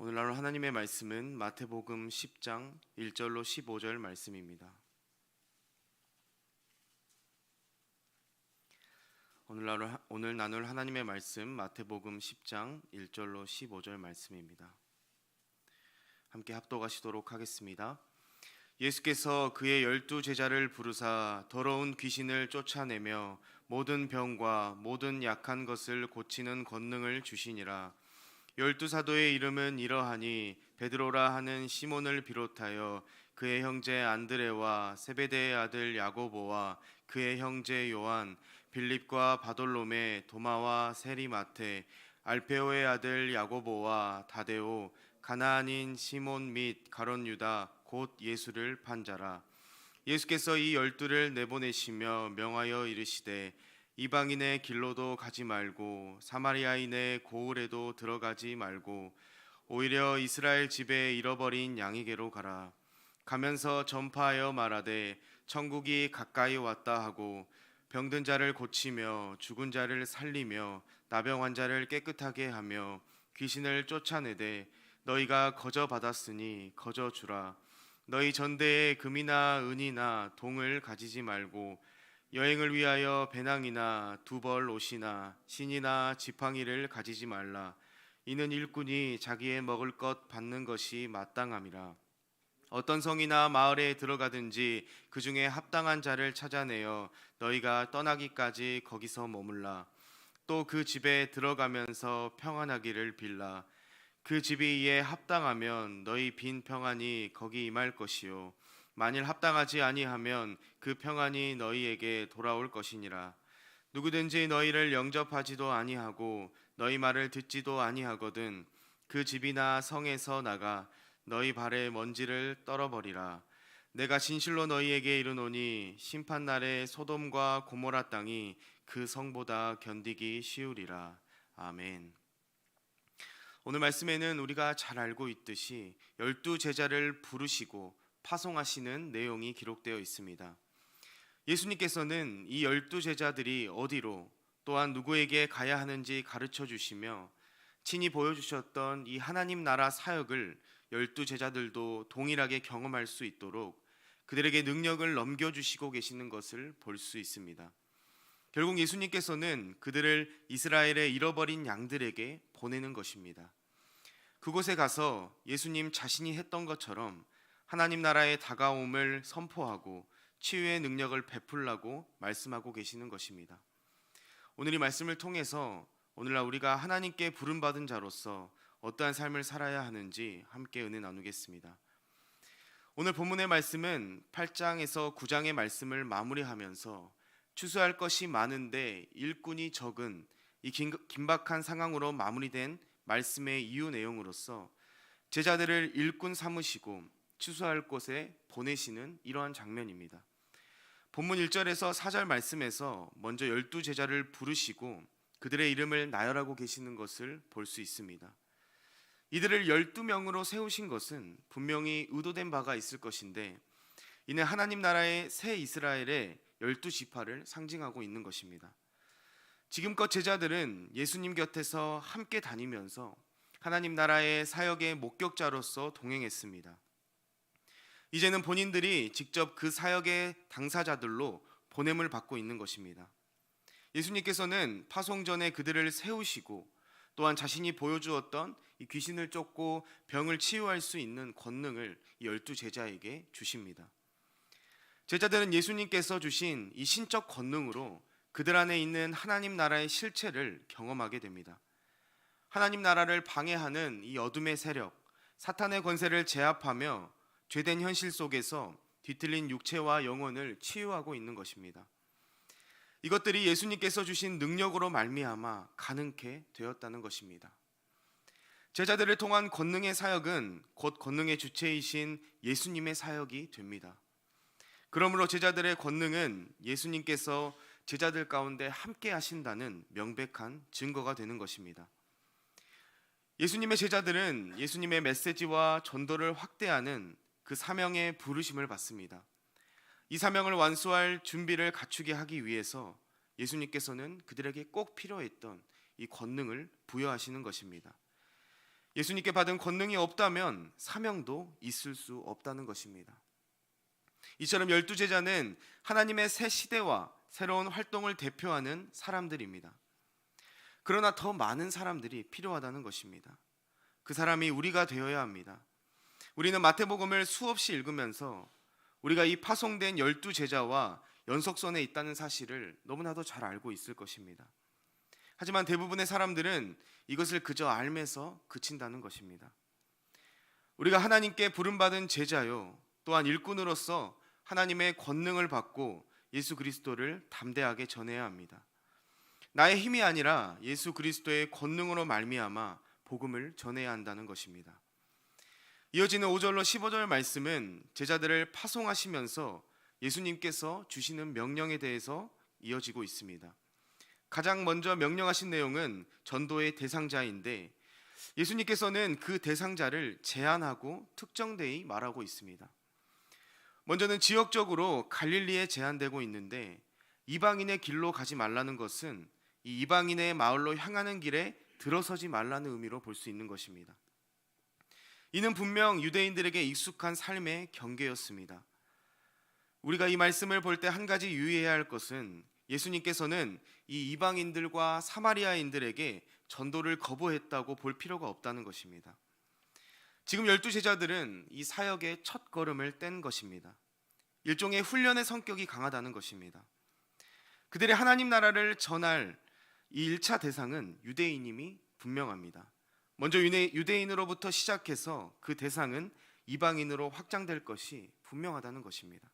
오늘 하나님의 말씀은 마태복음 10장 1절로 15절 말씀입니다. 오늘 나눌 하나님의 말씀 마태복음 10장 1절로 15절 말씀입니다. 함께 합독하시도록 하겠습니다. 예수께서 그의 12제자를 부르사 더러운 귀신을 쫓아내며 모든 병과 모든 약한 것을 고치는 권능을 주시니라. 12사도의 이름은 이러하니 베드로라 하는 시몬을 비롯하여 그의 형제 안드레와 세베대의 아들 야고보와 그의 형제 요한, 빌립과 바돌로메, 도마와 세리마테, 알페오의 아들 야고보와 다데오, 가나안인 시몬 및 가룟 유다 곧 예수를 판 자라. 예수께서 이 12를 내보내시며 명하여 이르시되 이방인의 길로도 가지 말고 사마리아인의 고을에도 들어가지 말고 오히려 이스라엘 집에 잃어버린 양에게로 가라. 가면서 전파하여 말하되 천국이 가까이 왔다 하고 병든 자를 고치며 죽은 자를 살리며 나병 환자를 깨끗하게 하며 귀신을 쫓아내되 너희가 거저 받았으니 거저 주라. 너희 전대에 금이나 은이나 동을 가지지 말고 여행을 위하여 배낭이나 두벌 옷이나 신이나 지팡이를 가지지 말라. 이는 일꾼이 자기의 먹을 것 받는 것이 마땅함이라. 어떤 성이나 마을에 들어가든지 그 중에 합당한 자를 찾아내어 너희가 떠나기까지 거기서 머물라. 또 그 집에 들어가면서 평안하기를 빌라. 그 집이 이에 합당하면 너희 빈 평안이 거기 임할 것이요 만일 합당하지 아니하면 그 평안이 너희에게 돌아올 것이니라. 누구든지 너희를 영접하지도 아니하고 너희 말을 듣지도 아니하거든 그 집이나 성에서 나가 너희 발에 먼지를 떨어버리라. 내가 진실로 너희에게 이르노니 심판날에 소돔과 고모라 땅이 그 성보다 견디기 쉬우리라. 아멘. 오늘 말씀에는 우리가 잘 알고 있듯이 12제자를 부르시고 파송하시는 내용이 기록되어 있습니다. 예수님께서는 이 12제자들이 어디로 또한 누구에게 가야 하는지 가르쳐 주시며 친히 보여주셨던 이 하나님 나라 사역을 12제자들도 동일하게 경험할 수 있도록 그들에게 능력을 넘겨주시고 계시는 것을 볼 수 있습니다. 결국 예수님께서는 그들을 이스라엘의 잃어버린 양들에게 보내는 것입니다. 그곳에 가서 예수님 자신이 했던 것처럼 하나님 나라의 다가옴을 선포하고 치유의 능력을 베풀라고 말씀하고 계시는 것입니다. 오늘 이 말씀을 통해서 오늘날 우리가 하나님께 부름받은 자로서 어떠한 삶을 살아야 하는지 함께 은혜 나누겠습니다. 오늘 본문의 말씀은 8장에서 9장의 말씀을 마무리하면서 추수할 것이 많은데 일꾼이 적은 이 긴박한 상황으로 마무리된 말씀의 이유 내용으로서 제자들을 일꾼 삼으시고 추수할 곳에 보내시는 이러한 장면입니다. 본문 1절에서 4절 말씀에서 먼저 12제자를 부르시고 그들의 이름을 나열하고 계시는 것을 볼 수 있습니다. 이들을 12명으로 세우신 것은 분명히 의도된 바가 있을 것인데 이는 하나님 나라의 새 이스라엘의 12지파를 상징하고 있는 것입니다. 지금껏 제자들은 예수님 곁에서 함께 다니면서 하나님 나라의 사역의 목격자로서 동행했습니다. 이제는 본인들이 직접 그 사역의 당사자들로 보냄을 받고 있는 것입니다. 예수님께서는 파송 전에 그들을 세우시고 또한 자신이 보여주었던 이 귀신을 쫓고 병을 치유할 수 있는 권능을 이 12제자에게 주십니다. 제자들은 예수님께서 주신 이 신적 권능으로 그들 안에 있는 하나님 나라의 실체를 경험하게 됩니다. 하나님 나라를 방해하는 이 어둠의 세력, 사탄의 권세를 제압하며 죄된 현실 속에서 뒤틀린 육체와 영혼을 치유하고 있는 것입니다. 이것들이 예수님께서 주신 능력으로 말미암아 가능케 되었다는 것입니다. 제자들을 통한 권능의 사역은 곧 권능의 주체이신 예수님의 사역이 됩니다. 그러므로 제자들의 권능은 예수님께서 제자들 가운데 함께 하신다는 명백한 증거가 되는 것입니다. 예수님의 제자들은 예수님의 메시지와 전도를 확대하는 그 사명의 부르심을 받습니다. 이 사명을 완수할 준비를 갖추게 하기 위해서 예수님께서는 그들에게 꼭 필요했던 이 권능을 부여하시는 것입니다. 예수님께 받은 권능이 없다면 사명도 있을 수 없다는 것입니다. 이처럼 12제자는 하나님의 새 시대와 새로운 활동을 대표하는 사람들입니다. 그러나 더 많은 사람들이 필요하다는 것입니다. 그 사람이 우리가 되어야 합니다. 우리는 마태복음을 수없이 읽으면서 우리가 이 파송된 12제자와 연속선에 있다는 사실을 너무나도 잘 알고 있을 것입니다. 하지만 대부분의 사람들은 이것을 그저 알면서 그친다는 것입니다. 우리가 하나님께 부름받은 제자요, 또한 일꾼으로서 하나님의 권능을 받고 예수 그리스도를 담대하게 전해야 합니다. 나의 힘이 아니라 예수 그리스도의 권능으로 말미암아 복음을 전해야 한다는 것입니다. 이어지는 5절로 15절 말씀은 제자들을 파송하시면서 예수님께서 주시는 명령에 대해서 이어지고 있습니다. 가장 먼저 명령하신 내용은 전도의 대상자인데 예수님께서는 그 대상자를 제한하고 특정되이 말하고 있습니다. 먼저는 지역적으로 갈릴리에 제한되고 있는데 이방인의 길로 가지 말라는 것은 이 이방인의 마을로 향하는 길에 들어서지 말라는 의미로 볼 수 있는 것입니다. 이는 분명 유대인들에게 익숙한 삶의 경계였습니다. 우리가 이 말씀을 볼 때 한 가지 유의해야 할 것은 예수님께서는 이 이방인들과 사마리아인들에게 전도를 거부했다고 볼 필요가 없다는 것입니다. 지금 12제자들은 이 사역의 첫 걸음을 뗀 것입니다. 일종의 훈련의 성격이 강하다는 것입니다. 그들의 하나님 나라를 전할 이 1차 대상은 유대인임이 분명합니다. 먼저 유대인으로부터 시작해서 그 대상은 이방인으로 확장될 것이 분명하다는 것입니다.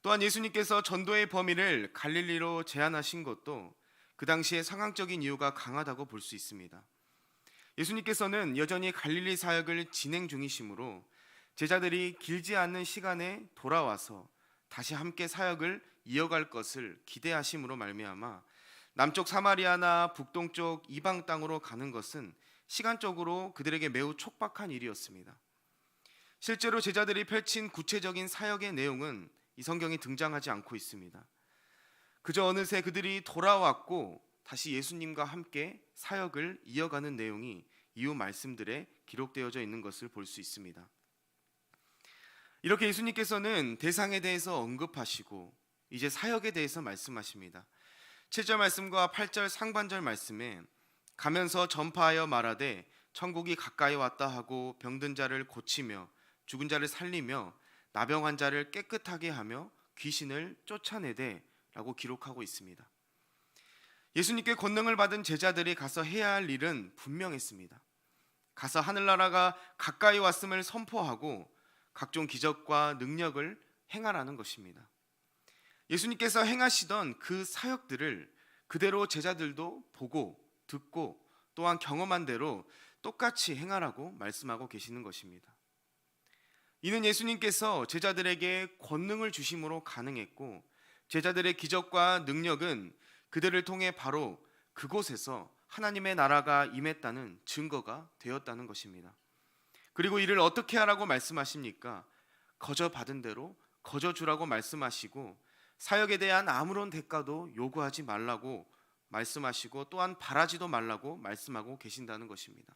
또한 예수님께서 전도의 범위를 갈릴리로 제한하신 것도 그 당시의 상황적인 이유가 강하다고 볼 수 있습니다. 예수님께서는 여전히 갈릴리 사역을 진행 중이시므로 제자들이 길지 않은 시간에 돌아와서 다시 함께 사역을 이어갈 것을 기대하심으로 말미암아 남쪽 사마리아나 북동쪽 이방 땅으로 가는 것은 시간적으로 그들에게 매우 촉박한 일이었습니다. 실제로 제자들이 펼친 구체적인 사역의 내용은 이 성경에 등장하지 않고 있습니다. 그저 어느새 그들이 돌아왔고 다시 예수님과 함께 사역을 이어가는 내용이 이후 말씀들에 기록되어져 있는 것을 볼 수 있습니다. 이렇게 예수님께서는 대상에 대해서 언급하시고 이제 사역에 대해서 말씀하십니다. 7절 말씀과 8절 상반절 말씀에 가면서 전파하여 말하되 천국이 가까이 왔다 하고 병든 자를 고치며 죽은 자를 살리며 나병한 자를 깨끗하게 하며 귀신을 쫓아내되 라고 기록하고 있습니다. 예수님께 권능을 받은 제자들이 가서 해야 할 일은 분명했습니다. 가서 하늘나라가 가까이 왔음을 선포하고 각종 기적과 능력을 행하라는 것입니다. 예수님께서 행하시던 그 사역들을 그대로 제자들도 보고 듣고 또한 경험한 대로 똑같이 행하라고 말씀하고 계시는 것입니다. 이는 예수님께서 제자들에게 권능을 주심으로 가능했고 제자들의 기적과 능력은 그들을 통해 바로 그곳에서 하나님의 나라가 임했다는 증거가 되었다는 것입니다. 그리고 이를 어떻게 하라고 말씀하십니까? 거저 받은 대로 거저 주라고 말씀하시고 사역에 대한 아무런 대가도 요구하지 말라고 말씀하시고 또한 바라지도 말라고 말씀하고 계신다는 것입니다.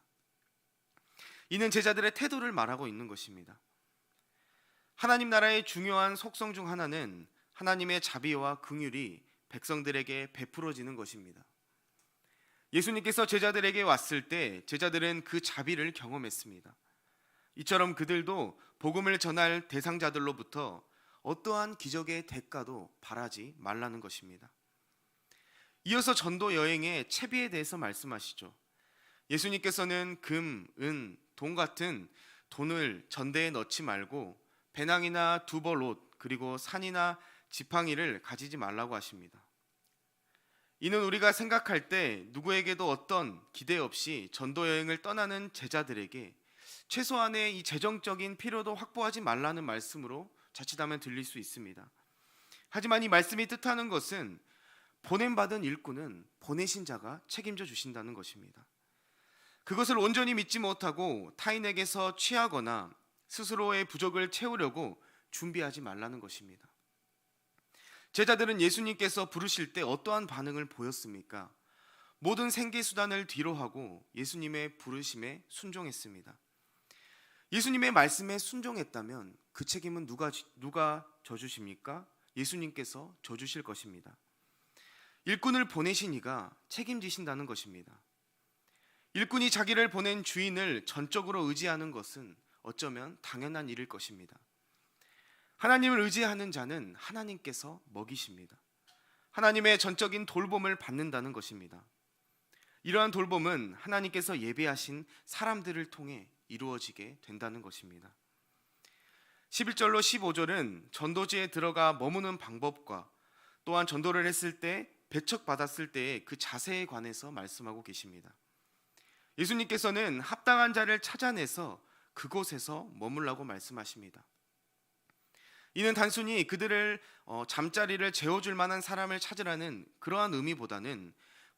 이는 제자들의 태도를 말하고 있는 것입니다. 하나님 나라의 중요한 속성 중 하나는 하나님의 자비와 긍휼이 백성들에게 베풀어지는 것입니다. 예수님께서 제자들에게 왔을 때 제자들은 그 자비를 경험했습니다. 이처럼 그들도 복음을 전할 대상자들로부터 어떠한 기적의 대가도 바라지 말라는 것입니다. 이어서 전도 여행의 채비에 대해서 말씀하시죠. 예수님께서는 금, 은, 돈 같은 돈을 전대에 넣지 말고 배낭이나 두벌옷 그리고 산이나 지팡이를 가지지 말라고 하십니다. 이는 우리가 생각할 때 누구에게도 어떤 기대 없이 전도 여행을 떠나는 제자들에게 최소한의 이 재정적인 필요도 확보하지 말라는 말씀으로 자칫하면 들릴 수 있습니다. 하지만 이 말씀이 뜻하는 것은 보냄받은 일꾼은 보내신 자가 책임져 주신다는 것입니다. 그것을 온전히 믿지 못하고 타인에게서 취하거나 스스로의 부족을 채우려고 준비하지 말라는 것입니다. 제자들은 예수님께서 부르실 때 어떠한 반응을 보였습니까? 모든 생계 수단을 뒤로하고 예수님의 부르심에 순종했습니다. 예수님의 말씀에 순종했다면 그 책임은 누가 져주십니까? 예수님께서 져주실 것입니다. 일꾼을 보내신 이가 책임지신다는 것입니다. 일꾼이 자기를 보낸 주인을 전적으로 의지하는 것은 어쩌면 당연한 일일 것입니다. 하나님을 의지하는 자는 하나님께서 먹이십니다. 하나님의 전적인 돌봄을 받는다는 것입니다. 이러한 돌봄은 하나님께서 예비하신 사람들을 통해 이루어지게 된다는 것입니다. 11절로 15절은 전도지에 들어가 머무는 방법과 또한 전도를 했을 때 배척받았을 때의 그 자세에 관해서 말씀하고 계십니다. 예수님께서는 합당한 자를 찾아내서 그곳에서 머물라고 말씀하십니다. 이는 단순히 그들을 잠자리를 재워줄 만한 사람을 찾으라는 그러한 의미보다는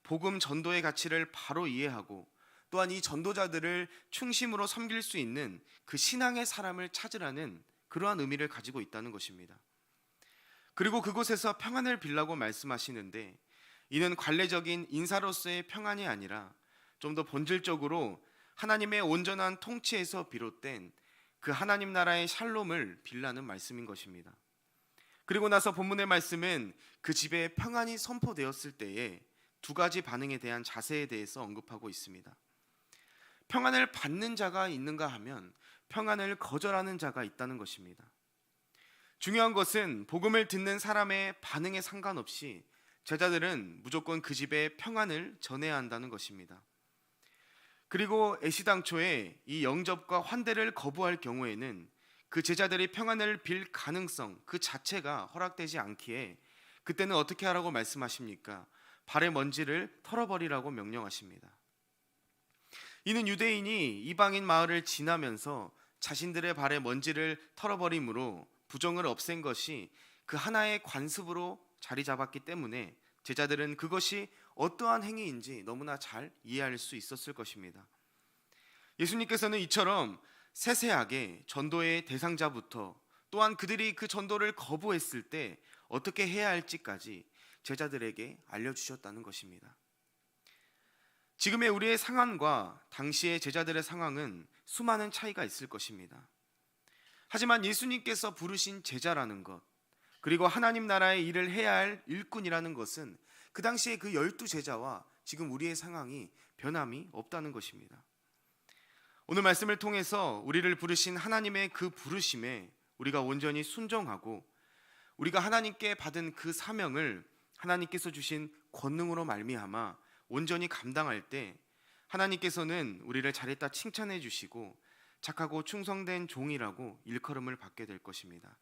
복음 전도의 가치를 바로 이해하고 또한 이 전도자들을 충심으로 섬길 수 있는 그 신앙의 사람을 찾으라는 그러한 의미를 가지고 있다는 것입니다. 그리고 그곳에서 평안을 빌라고 말씀하시는데 이는 관례적인 인사로서의 평안이 아니라 좀 더 본질적으로 하나님의 온전한 통치에서 비롯된 그 하나님 나라의 샬롬을 빌라는 말씀인 것입니다. 그리고 나서 본문의 말씀은 그 집에 평안이 선포되었을 때에 두 가지 반응에 대한 자세에 대해서 언급하고 있습니다. 평안을 받는 자가 있는가 하면 평안을 거절하는 자가 있다는 것입니다. 중요한 것은 복음을 듣는 사람의 반응에 상관없이 제자들은 무조건 그 집에 평안을 전해야 한다는 것입니다. 그리고 애시당초에 이 영접과 환대를 거부할 경우에는 그 제자들이 평안을 빌 가능성 그 자체가 허락되지 않기에 그때는 어떻게 하라고 말씀하십니까? 발의 먼지를 털어버리라고 명령하십니다. 이는 유대인이 이방인 마을을 지나면서 자신들의 발의 먼지를 털어버림으로 부정을 없앤 것이 그 하나의 관습으로 자리 잡았기 때문에 제자들은 그것이 어떠한 행위인지 너무나 잘 이해할 수 있었을 것입니다. 예수님께서는 이처럼 세세하게 전도의 대상자부터 또한 그들이 그 전도를 거부했을 때 어떻게 해야 할지까지 제자들에게 알려주셨다는 것입니다. 지금의 우리의 상황과 당시의 제자들의 상황은 수많은 차이가 있을 것입니다. 하지만 예수님께서 부르신 제자라는 것, 그리고 하나님 나라의 일을 해야 할 일꾼이라는 것은 그 당시에 그 12제자와 지금 우리의 상황이 변함이 없다는 것입니다. 오늘 말씀을 통해서 우리를 부르신 하나님의 그 부르심에 우리가 온전히 순종하고 우리가 하나님께 받은 그 사명을 하나님께서 주신 권능으로 말미암아 온전히 감당할 때 하나님께서는 우리를 잘했다 칭찬해 주시고 착하고 충성된 종이라고 일컬음을 받게 될 것입니다.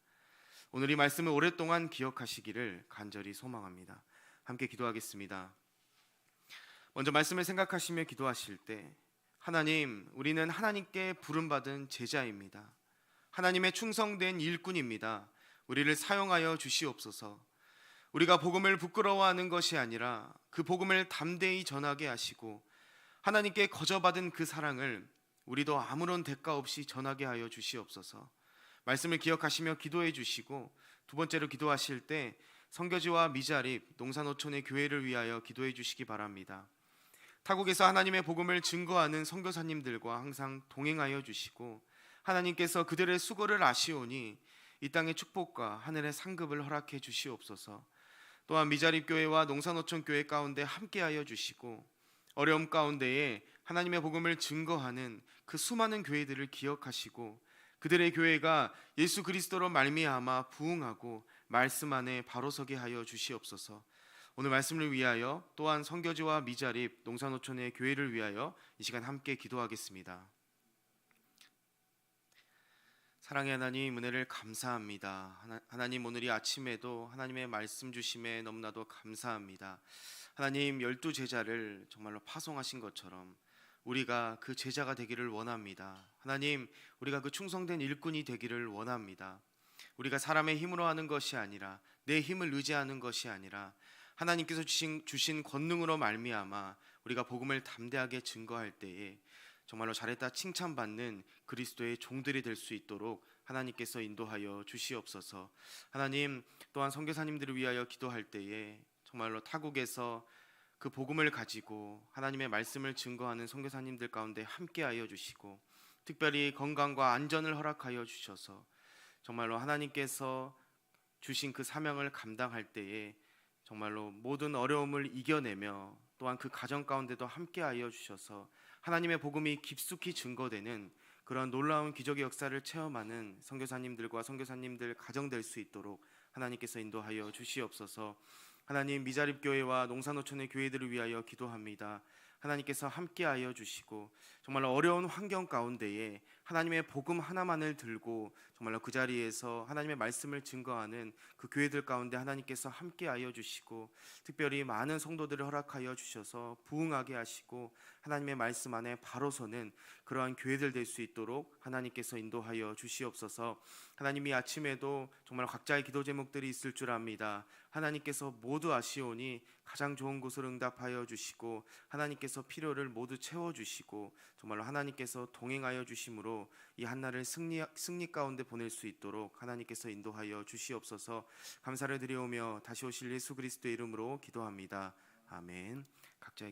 오늘 이 말씀을 오랫동안 기억하시기를 간절히 소망합니다. 함께 기도하겠습니다. 먼저 말씀을 생각하시며 기도하실 때 하나님, 우리는 하나님께 부름받은 제자입니다. 하나님의 충성된 일꾼입니다. 우리를 사용하여 주시옵소서. 우리가 복음을 부끄러워하는 것이 아니라 그 복음을 담대히 전하게 하시고 하나님께 거저받은 그 사랑을 우리도 아무런 대가 없이 전하게 하여 주시옵소서. 말씀을 기억하시며 기도해 주시고 두 번째로 기도하실 때 선교지와 미자립, 농산어촌의 교회를 위하여 기도해 주시기 바랍니다. 타국에서 하나님의 복음을 증거하는 선교사님들과 항상 동행하여 주시고 하나님께서 그들의 수고를 아시오니 이 땅의 축복과 하늘의 상급을 허락해 주시옵소서. 또한 미자립 교회와 농산어촌 교회 가운데 함께하여 주시고 어려움 가운데에 하나님의 복음을 증거하는 그 수많은 교회들을 기억하시고 그들의 교회가 예수 그리스도로 말미암아 부흥하고 말씀 안에 바로 서게 하여 주시옵소서. 오늘 말씀을 위하여 또한 선교지와 미자립 농산어촌의 교회를 위하여 이 시간 함께 기도하겠습니다. 사랑의 하나님, 은혜를 감사합니다. 하나님, 오늘 이 아침에도 하나님의 말씀 주심에 너무나도 감사합니다. 하나님, 12제자를 정말로 파송하신 것처럼 우리가 그 제자가 되기를 원합니다. 하나님, 우리가 그 충성된 일꾼이 되기를 원합니다. 우리가 사람의 힘으로 하는 것이 아니라 내 힘을 의지하는 것이 아니라 하나님께서 주신 권능으로 말미암아 우리가 복음을 담대하게 증거할 때에 정말로 잘했다 칭찬받는 그리스도의 종들이 될 수 있도록 하나님께서 인도하여 주시옵소서. 하나님, 또한 선교사님들을 위하여 기도할 때에 정말로 타국에서 그 복음을 가지고 하나님의 말씀을 증거하는 선교사님들 가운데 함께하여 주시고 특별히 건강과 안전을 허락하여 주셔서 정말로 하나님께서 주신 그 사명을 감당할 때에 정말로 모든 어려움을 이겨내며 또한 그 가정 가운데도 함께하여 주셔서 하나님의 복음이 깊숙이 증거되는 그런 놀라운 기적의 역사를 체험하는 선교사님들과 선교사님들 가정 될 수 있도록 하나님께서 인도하여 주시옵소서. 하나님, 미자립교회와 농산어촌의 교회들을 위하여 기도합니다. 하나님께서 함께하여 주시고 정말로 어려운 환경 가운데에 하나님의 복음 하나만을 들고 정말로 그 자리에서 하나님의 말씀을 증거하는 그 교회들 가운데 하나님께서 함께하여 주시고 특별히 많은 성도들을 허락하여 주셔서 부흥하게 하시고 하나님의 말씀 안에 바로 서는 그러한 교회들 될 수 있도록 하나님께서 인도하여 주시옵소서. 하나님이 아침에도 정말 각자의 기도 제목들이 있을 줄 압니다. 하나님께서 모두 아시오니 가장 좋은 곳을 응답하여 주시고 하나님께서 필요를 모두 채워주시고 정말로 하나님께서 동행하여 주심으로 이 한날을 승리 가운데 보낼 수 있도록 하나님께서 인도하여 주시옵소서. 감사를 드리오며 다시 오실 예수 그리스도의 이름으로 기도합니다. 아멘. 각자의